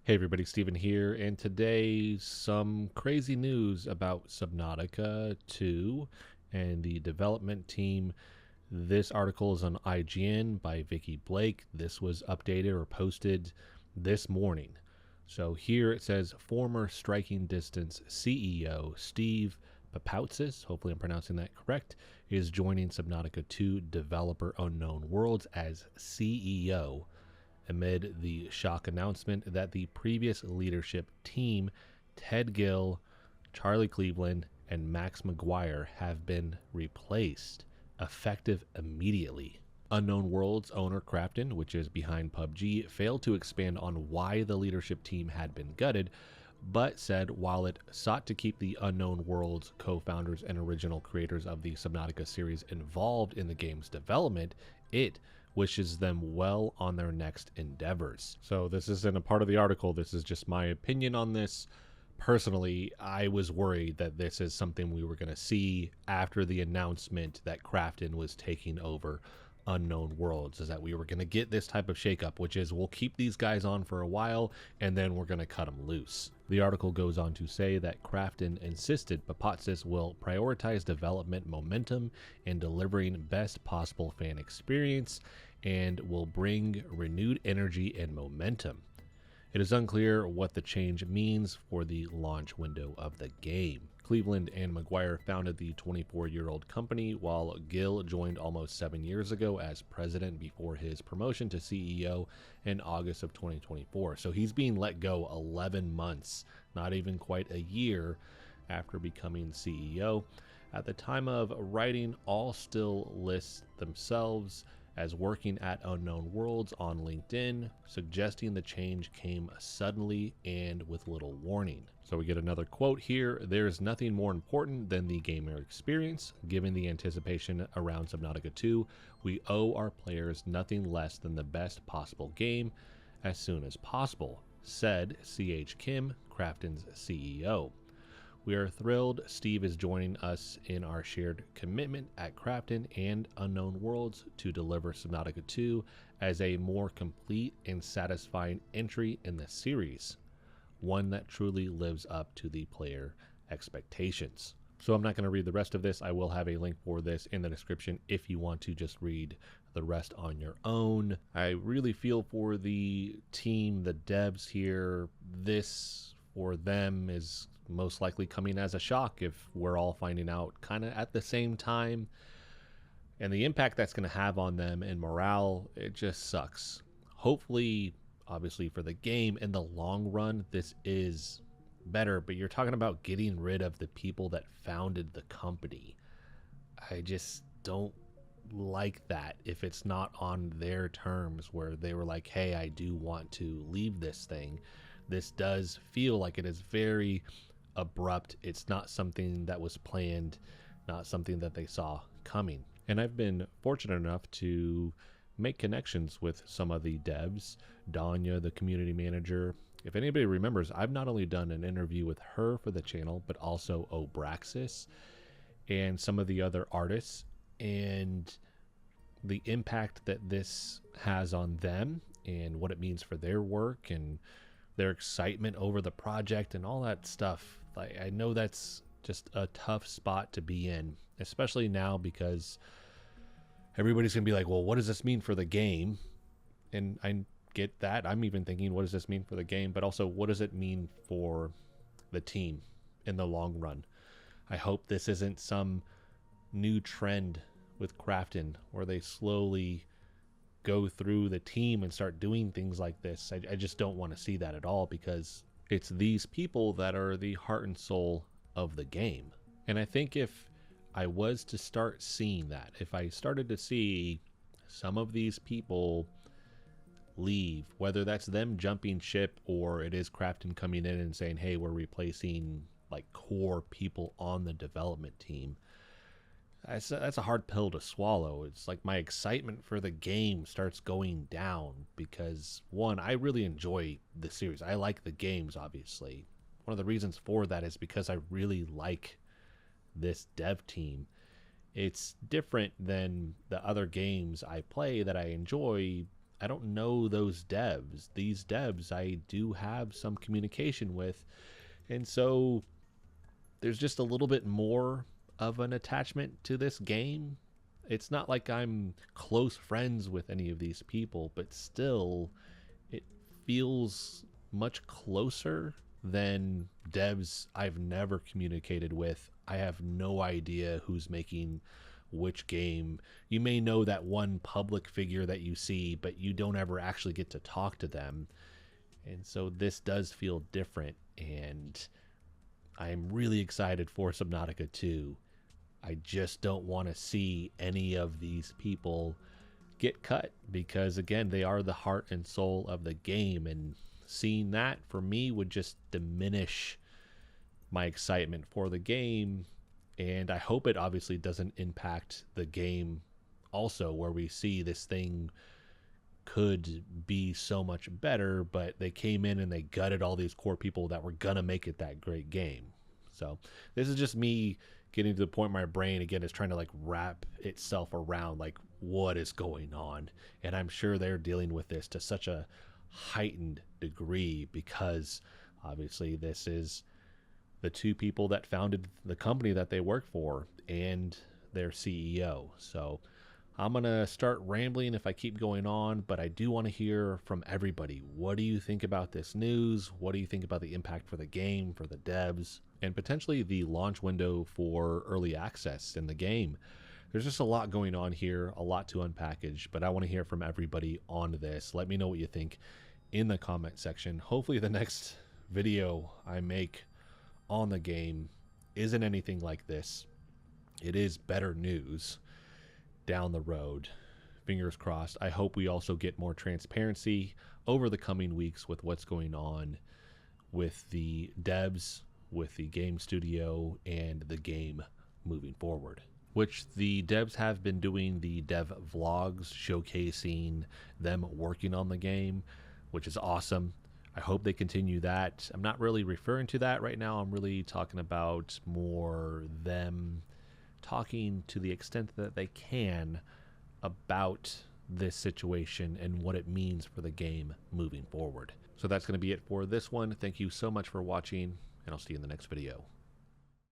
Hey everybody, Steven here, and today some crazy news about Subnautica 2 and the development team. This article is on IGN by Vicky Blake. This was updated or posted this morning. So here it says former Striking Distance CEO Steve Papoutsis, hopefully I'm pronouncing that correct, is joining Subnautica 2 developer Unknown Worlds as CEO amid the shock announcement that the previous leadership team, Ted Gill, Charlie Cleveland, and Max McGuire, have been replaced, effective immediately. Unknown Worlds owner Krafton, which is behind PUBG, failed to expand on why the leadership team had been gutted, but said while it sought to keep the Unknown Worlds co-founders and original creators of the Subnautica series involved in the game's development, it wishes them well on their next endeavors. So this isn't a part of the article, this is just my opinion on this. Personally, I was worried that this is something we were going to see after the announcement that Krafton was taking over Unknown Worlds, is that we were going to get this type of shakeup, which is we'll keep these guys on for a while and then we're going to cut them loose. The article goes on to say that Krafton insisted Papoutsis will prioritize development momentum and delivering best possible fan experience and will bring renewed energy and momentum. It is unclear what the change means for the launch window of the game. Cleveland and McGuire founded the 24-year-old company, while Gill joined almost 7 years ago as president before his promotion to CEO in August of 2024. So he's being let go 11 months, not even quite a year after becoming CEO. At the time of writing, all still list themselves as working at Unknown Worlds on LinkedIn, suggesting the change came suddenly and with little warning. So we get another quote here: "There's nothing more important than the gamer experience. Given the anticipation around Subnautica 2, we owe our players nothing less than the best possible game as soon as possible," said C.H. Kim, Krafton's CEO. "We are thrilled Steve is joining us in our shared commitment at Krafton and Unknown Worlds to deliver Subnautica 2 as a more complete and satisfying entry in the series, one that truly lives up to the player expectations." So I'm not going to read the rest of this. I will have a link for this in the description if you want to just read the rest on your own. I really feel for the team, the devs here. This for them is most likely coming as a shock if we're all finding out kind of at the same time, and the impact that's going to have on them and morale, it just sucks. Hopefully, obviously for the game in the long run, this is better, but you're talking about getting rid of the people that founded the company. I just don't like that if it's not on their terms, where they were like, hey, I do want to leave this thing. This does feel like it is very abrupt. It's not something that was planned, not something that they saw coming. And I've been fortunate enough to make connections with some of the devs. Danya, the community manager, if anybody remembers, I've not only done an interview with her for the channel, but also Obraxis and some of the other artists, and the impact that this has on them and what it means for their work and their excitement over the project and all that stuff. Like, I know that's just a tough spot to be in, especially now, because everybody's gonna be like, well, what does this mean for the game? And I get that. I'm even thinking, what does this mean for the game? But also, what does it mean for the team in the long run? I hope this isn't some new trend with Krafton where they slowly go through the team and start doing things like this. I just don't want to see that at all, because it's these people that are the heart and soul of the game. And I think if I was to start seeing that, if I started to see some of these people leave, whether that's them jumping ship or it is Krafton coming in and saying, hey, we're replacing like core people on the development team, that's a hard pill to swallow. It's like my excitement for the game starts going down, because one, I really enjoy the series. I like the games, obviously. One of the reasons for that is because I really like this dev team, It's different than the other games I play that I enjoy. I don't know those devs. These devs I do have some communication with. And so there's just a little bit more of an attachment to this game. It's not like I'm close friends with any of these people, but still, it feels much closer than devs I've never communicated with. I have no idea who's making which game. You may know that one public figure that you see, but you don't ever actually get to talk to them. And so this does feel different, and I'm really excited for Subnautica 2. I just don't want to see any of these people get cut because, again, they are the heart and soul of the game, and seeing that for me would just diminish my excitement for the game. And I hope it obviously doesn't impact the game also, where we see this thing could be so much better, but they came in and they gutted all these core people that were gonna make it that great game. So this is just me getting to the point my brain again is trying to like wrap itself around like what is going on. And I'm sure they're dealing with this to such a heightened degree because obviously this is the two people that founded the company that they work for and their CEO. So I'm going to start rambling if I keep going on, but I do want to hear from everybody. What do you think about this news? What do you think about the impact for the game, for the devs, and potentially the launch window for early access in the game? There's just a lot going on here, a lot to unpackage, but I want to hear from everybody on this. Let me know what you think in the comment section. Hopefully the next video I make on the game isn't anything like this. It is better news down the road. Fingers crossed. I hope we also get more transparency over the coming weeks with what's going on with the devs, with the game studio, and the game moving forward. Which the devs have been doing the dev vlogs showcasing them working on the game, which is awesome. I hope they continue that. I'm not really referring to that right now. I'm really talking about more them talking to the extent that they can about this situation and what it means for the game moving forward. So that's going to be it for this one. Thank you so much for watching, and I'll see you in the next video.